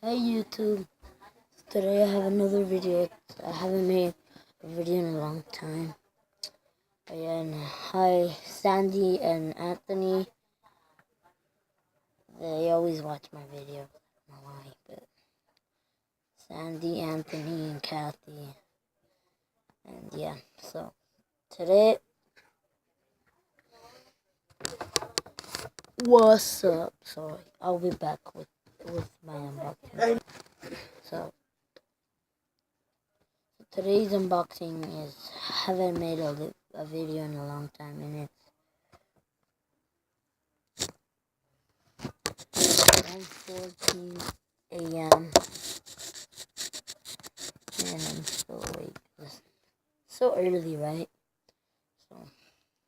Hey YouTube, today I have another video. I haven't made a video in a long time. And hi Sandy and Anthony. They always watch my videos. I don't know why, but Sandy, Anthony, and Kathy. And yeah, so today, what's up? So I'll be back with my unboxing. So today's unboxing is, haven't made a video in a long time, and it's 1:14 a.m. and I'm still awake. It's so early, right? So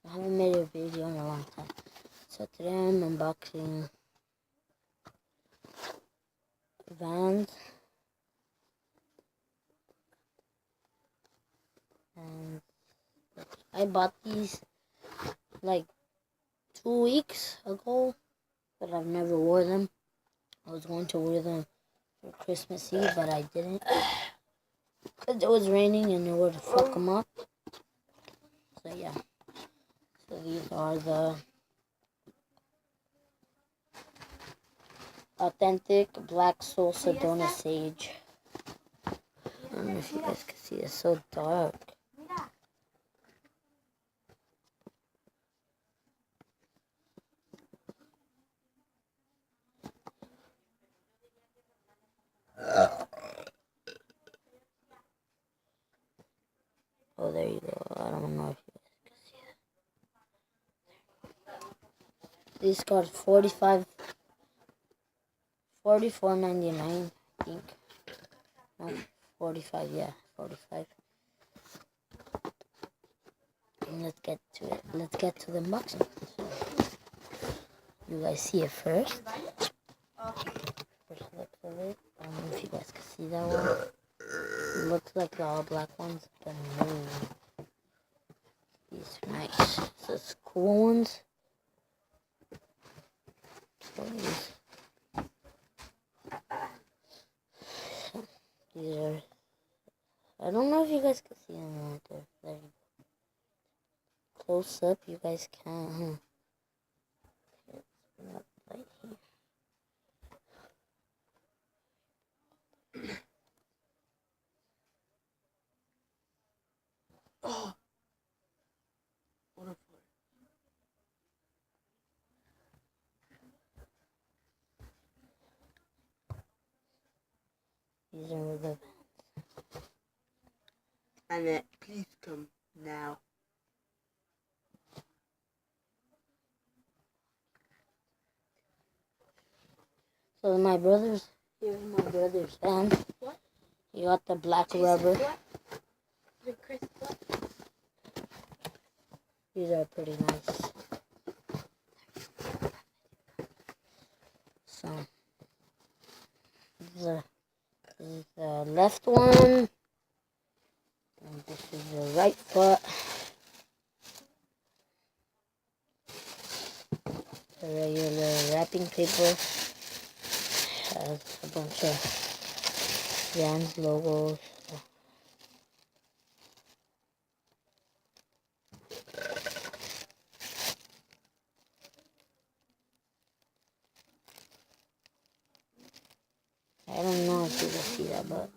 I haven't made a video in a long time. So today I'm unboxing Vans, and I bought these like 2 weeks ago, but I've never wore them. I was going to wear them for Christmas Eve, but I didn't because it was raining and it would fuck them up. So yeah, so these are the authentic black soul Sedona sage. I don't know if you guys can see, it's so dark. Oh, there you go. I don't know if you guys can see that. These cost $44.99, I think. No, 45, yeah, 45. And let's get to it. Let's get to the unboxing. You guys see it first. First look of it. I don't know if you guys can see that one. It looks like the all black ones, but no. These are nice. So it's cool ones. So these are, I don't know if you guys can see them right there. There you go. Close up, you guys can't. Up right here. Oh, wonderful. These are the Annette, please come now. so my brother's here. My brother's Vans. What? You got the black rubber. What? Chris, what? These are pretty nice. So this is the left one, and this is the right foot. The regular wrapping paper has a bunch of Vans logos. I don't know if you can see that, but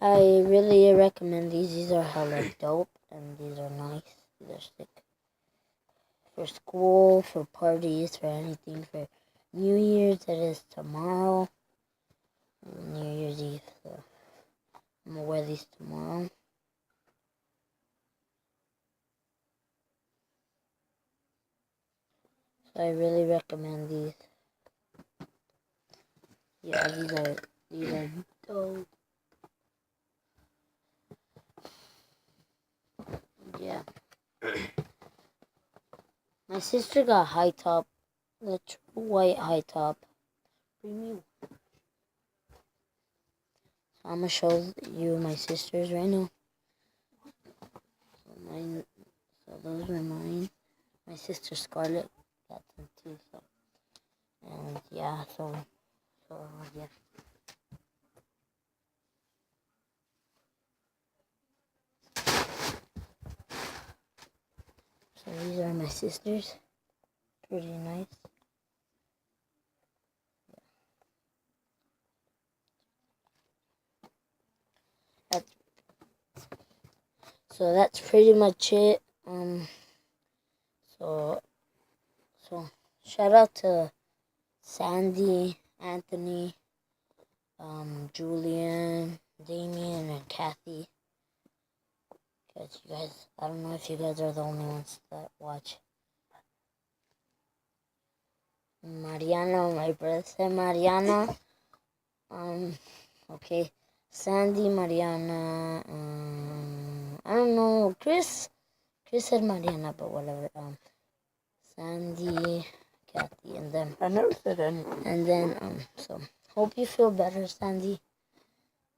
I really recommend these. These are hella dope, and these are nice. These are sick. For school, for parties, for anything, for New Year's, that is tomorrow. New Year's Eve, so I'm gonna wear these tomorrow. So I really recommend these. Yeah, these are dope. Yeah. My sister got high top, the true white high top. Premium. So I'm gonna show you my sister's right now. So those are mine. My sister Scarlett got them too. So, and yeah, so yeah. So these are my sisters. Pretty nice. So that's pretty much it. So shout out to Sandy, Anthony, Julian, Damien, and Kathy. Because you guys, I don't know if you guys are the only ones that watch. Mariana, my brother said Mariana. Okay. Sandy, Mariana, I don't know, Chris said Mariana, but whatever. Sandy, Kathy, and then I never said anything. and then so hope you feel better, Sandy.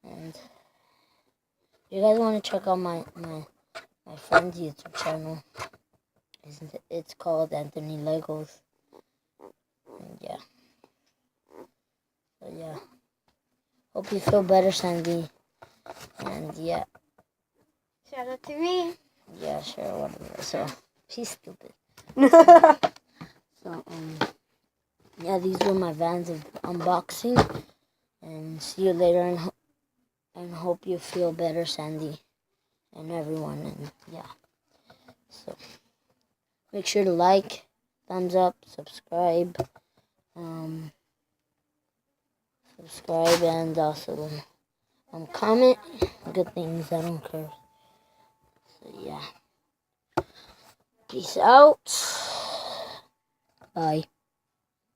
And you guys want to check out my friend's YouTube channel. It's called Anthony Legos. And yeah. So yeah. Hope you feel better, Sandy. And yeah. Shout out to me. Yeah, sure, whatever. So she's stupid. So yeah, these were my Vans of unboxing. And see you later, and hope you feel better, Sandy, and everyone. And yeah. So make sure to like, thumbs up, subscribe, and also comment good things. I don't care. So yeah. Peace out. Bye.